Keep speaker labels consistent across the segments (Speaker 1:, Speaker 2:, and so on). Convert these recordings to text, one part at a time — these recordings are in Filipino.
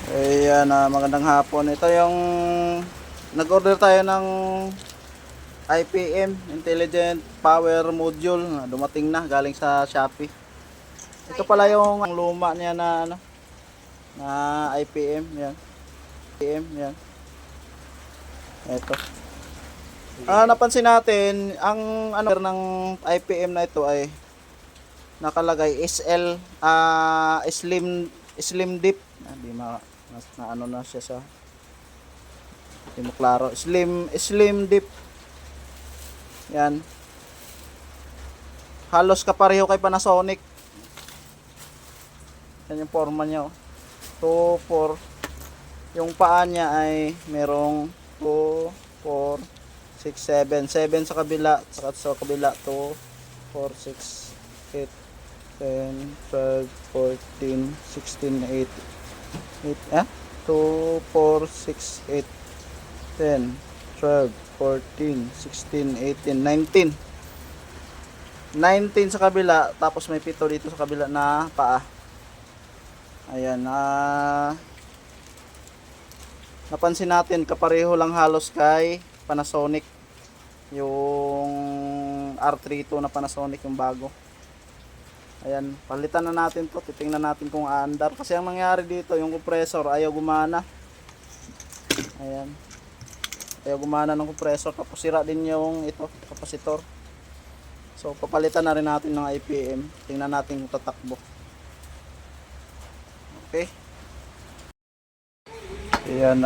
Speaker 1: Ayan, magandang hapon. Ito yung nag-order tayo ng IPM, Intelligent Power Module. Dumating na galing sa Shopee. Ito pala yung luma niya na na IPM, yan. IPM, yan. Ito. Napansin natin ang ng IPM na ito ay nakalagay SL slim dip. Hindi na na siya sa hindi mo klaro. Slim dip. Yan. Halos kapareho kay Panasonic. Yan yung forma niya. 2, 4. Yung paa niya ay merong 2, 4, 6, 7. 7 sa kabila. Sa kabila 2, 4, 6, 8, 10, 12, 14, 16, 8. 2, 4, 6, 8, 10, 12, 14, 16, 18, 19. 19 sa kabila, tapos may 7 dito sa kabila na paa. Ayan, napansin natin kapareho lang halos kay Panasonic. Yung R32 na Panasonic yung bago. Ayan, palitan na natin to. Titingnan natin kung aandar. Kasi ang nangyari dito, yung compressor ayaw gumana. Ayan. Ayaw gumana ng compressor. Tapos sira din yung ito, kapasitor. So, papalitan na rin natin ng IPM. Tingnan natin kung tatakbo. Okay. Ayan,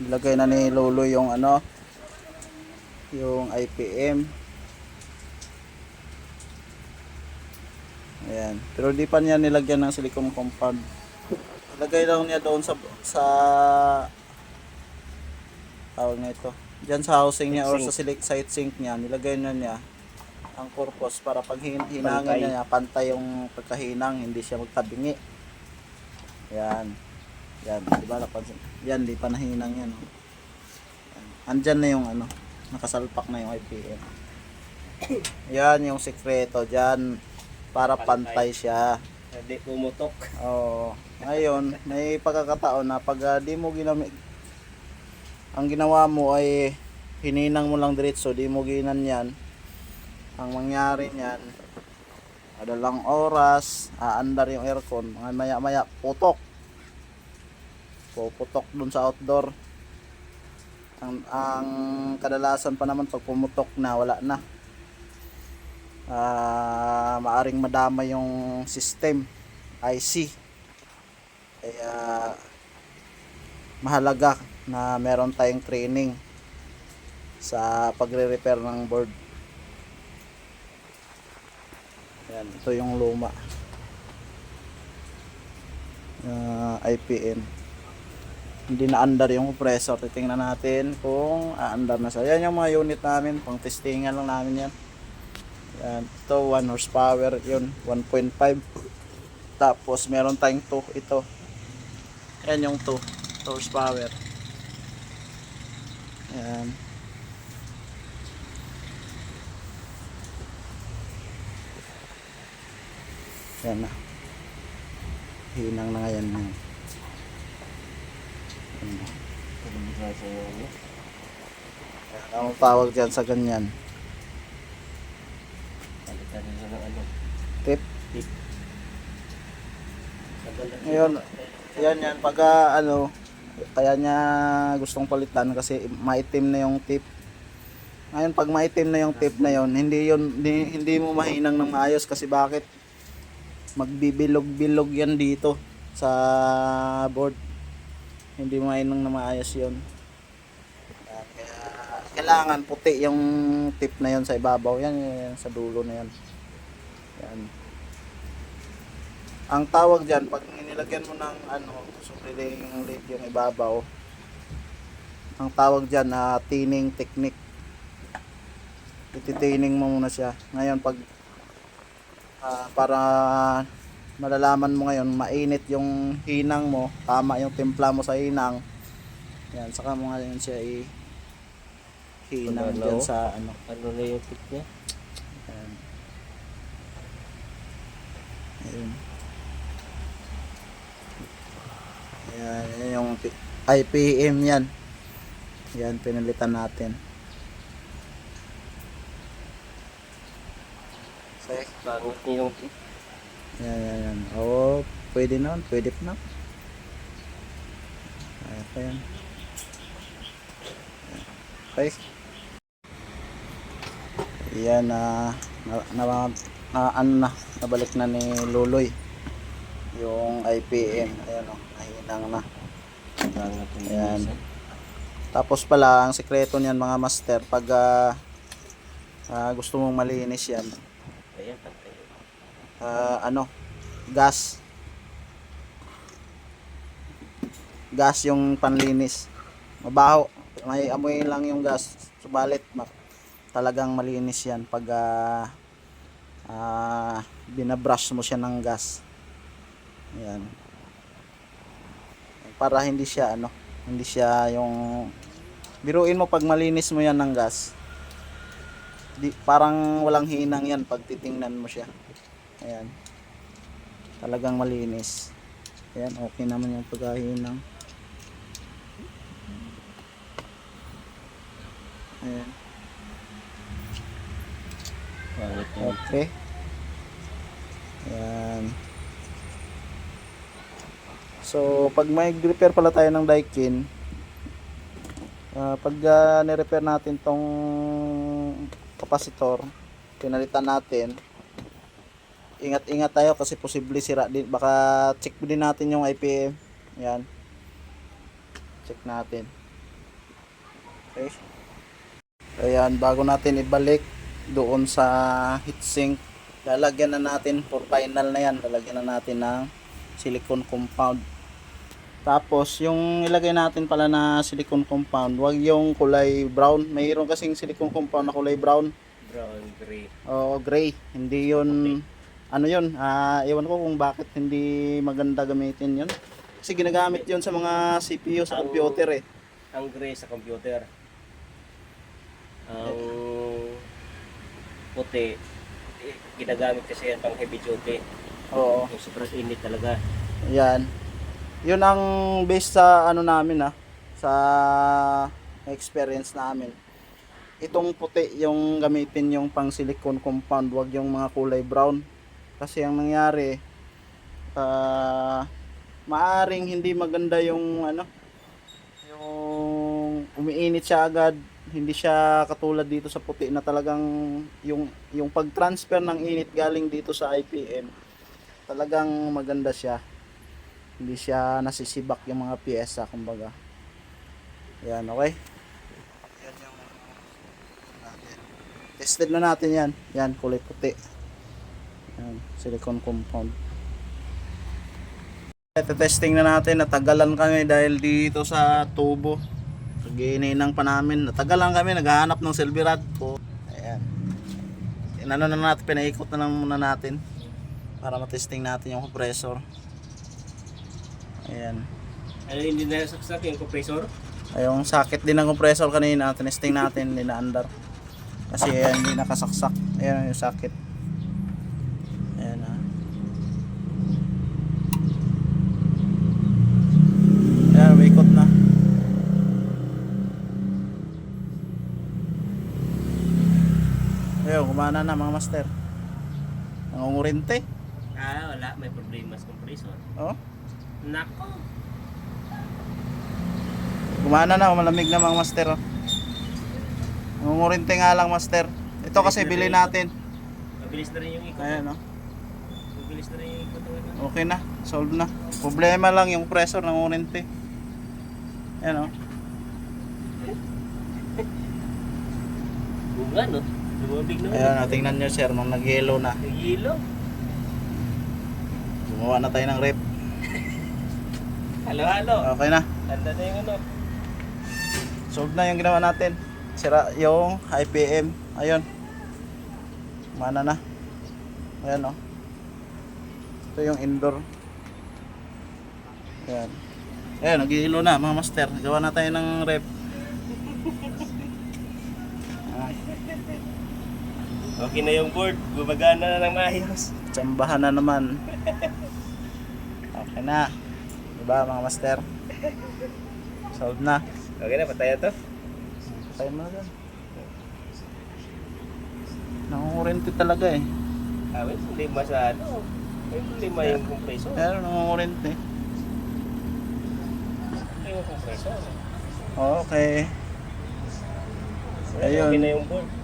Speaker 1: ilagay na ni Lolo yung yung IPM. Ayan. Pero di pa niya nilagyan ng silicone compound. Ilagay lang niya doon sa tawag na ito. Diyan sa housing niya or sa side sink niya, nilagay na niya ang purpose para pag hinangin niya, pantay yung pagkahinang, hindi siya magtabingi. Yan. Yan, di ba napansin? Yan, di pa nahinang yan. Yan. Andyan na yung nakasalpak na yung IPM. Yan yung sekreto diyan para pantay siya.
Speaker 2: Hindi pumutok.
Speaker 1: Oo. Ngayon, may pagkakataon na pag di mo ginamit, ang ginawa mo ay hininang mo lang diretso, di mo ginan yan. Ang mangyari niyan, adalang oras, aandar yung aircon, maya-maya putok. Puputok dun sa outdoor. Ang kadalasan pa naman pag pumutok na, wala na. Maaring madama yung system IC. Kaya mahalaga na meron tayong training sa pagre-repair ng board. Yan, ito yung luma IPM. Hindi na under yung compressor. Titingnan natin kung aandar na siya. Yan yung mga unit namin, pang testingan lang namin yan. Yan, ito 1 horsepower yun, 1.5. Tapos meron tayong 2 ito. Yan yung 2 horsepower. Yan. Yan na. Hinang na ngayon na. Anong tawag dyan sa ganyan?
Speaker 2: Palitan nila ng
Speaker 1: Tip.
Speaker 2: tip.
Speaker 1: Ngayon, yan pag kaya niya gustong palitan kasi maitim na yung tip. Ngayon pag maitim na yung tip na yon, hindi mo mahinang ng maayos kasi bakit? Magbibilog-bilog yan dito sa board. Hindi mo mahinang na maayos yon. Kaya kailangan puti yung tip na yon sa ibabaw. Yan sa dulo na yan. Yan. Ang tawag dyan, pag nilagyan mo ng supriling lid yung ibabaw, ang tawag dyan na tining technique. Ititining mo muna siya. Ngayon pag para malalaman mo ngayon, mainit yung hinang mo, tama yung timpla mo sa hinang. Yan, saka mo ngayon siya hinang dyan sa
Speaker 2: Ano na yung tip niya?
Speaker 1: Yan. Ayun. Ayan, yan yung IPM yan. Yan, pinalitan natin. Okay.
Speaker 2: Bangot niya yung
Speaker 1: Yan, yan, yan. Oo, pwede na. Pwede pa na. Ayan pa yan. Okay. Yan ano na, nabalik na ni Luloy yung IPM. Ayan o, nahinang na.
Speaker 2: bangot niya.
Speaker 1: Ayan. Tapos pala, ang sekreto niyan mga master, pag gusto mong malinis yan,
Speaker 2: Ayan, pantay.
Speaker 1: gas. Gas yung panlinis. Mabaho. May amoy lang yung gas. Subalit, talagang malinis yan pag binabrush mo siya ng gas. Ayan. Para hindi siya hindi siya yung biruin mo pag malinis mo yan ng gas. Parang walang hinang yan pag titingnan mo siya. Ayan. Talagang malinis. Ayan, okay naman yung pagkahinang. Ayan.
Speaker 2: Bangot niya.
Speaker 1: Okay. Ayan. So, pag may repair pala tayo ng daikin, pag ni-repair natin tong kapasitor, pinalitan natin, ingat-ingat tayo kasi posible sira din. Baka check din natin yung IPM. Ayan. Check natin. Okay. Ayan, bago natin ibalik doon sa heatsink, lalagyan na natin for final na yan. Lalagyan na natin ng silicone compound. Tapos, yung ilagay natin pala na silicone compound, wag yung kulay brown. Mayroon kasing silicone compound na kulay brown.
Speaker 2: Brown, gray.
Speaker 1: O gray. Hindi yun, ano yun, ewan ko kung bakit hindi maganda gamitin yun. Kasi ginagamit yun sa mga CPU sa computer eh.
Speaker 2: Ang gray sa computer. Ang puti, ginagamit kasi yan pang heavy duty.
Speaker 1: Oo.
Speaker 2: Yung sobrang init talaga.
Speaker 1: Yan. Yun ang base sa namin sa experience namin. Itong puti yung gamitin yung pang silicone compound, wag yung mga kulay brown. Kasi ang nangyari, maaring hindi maganda yung yung umiinit siya agad. Hindi siya katulad dito sa puti na talagang yung pag-transfer ng init galing dito sa IPM, talagang maganda siya. Hindi siya nasisibak yung mga piyesa, kumbaga. Yan, okay? Yan yung natin. Tested na natin yan. Yan, kulay puti. Yan, silicone compound. Ito testing na natin. Natagalan kami dahil dito sa tubo. Gininang pa namin. Natagalan kami, naghahanap ng silver rod po. Ayan. Inano na natin, pinaikot na lang muna natin para matesting natin yung compressor. Ayan.
Speaker 2: Ano hindi na saksak yung compressor?
Speaker 1: Ay, yung socket din ng compressor kanina, tinesting natin, hindi na andar. Kasi ayan, hindi nakasaksak. Ayan yung socket. Ayan Ayan, may ikot na. Ayun, kumana na mga master. Nangungurinte.
Speaker 2: Wala. May problema sa compressor.
Speaker 1: Oh.
Speaker 2: Nako.
Speaker 1: Gumana na, malamig na mga master. Oh. Nangungurinte nga lang master. Ito kasi bili natin.
Speaker 2: Mabilis na rin yung ikot.
Speaker 1: Ayan oh.
Speaker 2: Mabilis na rin yung ikot.
Speaker 1: Okay na, solve na. Problema lang yung pressure ng unente. Ayan oh.
Speaker 2: Bunga no? Lumabig na.
Speaker 1: Ayan, tingnan nyo sir, nung nag-yellow na.
Speaker 2: Nag-yelo.
Speaker 1: Gumawa na tayo ng rep.
Speaker 2: Halo-halo.
Speaker 1: Okay na.
Speaker 2: Tanda na yung ano.
Speaker 1: Solve na yung ginawa natin. Sira yung IPM. Ayun. Mana na. Ayan oh. Ito yung indoor. Ayan. Ayan, nag-yellow na mga master. Gawa na tayo ng rep.
Speaker 2: Okay na yung board. Gumagana na ng maayos.
Speaker 1: Tsambahan na naman. Okay na. Diba mga master? Solve na.
Speaker 2: Okay na, patayan to.
Speaker 1: Patay mo na dyan. Nangungurinti talaga eh.
Speaker 2: May problema sa ano. May problema yung compressor.
Speaker 1: Pero nangungurinti.
Speaker 2: Yung compressor.
Speaker 1: Okay.
Speaker 2: Okay
Speaker 1: Ayun.
Speaker 2: na yung board.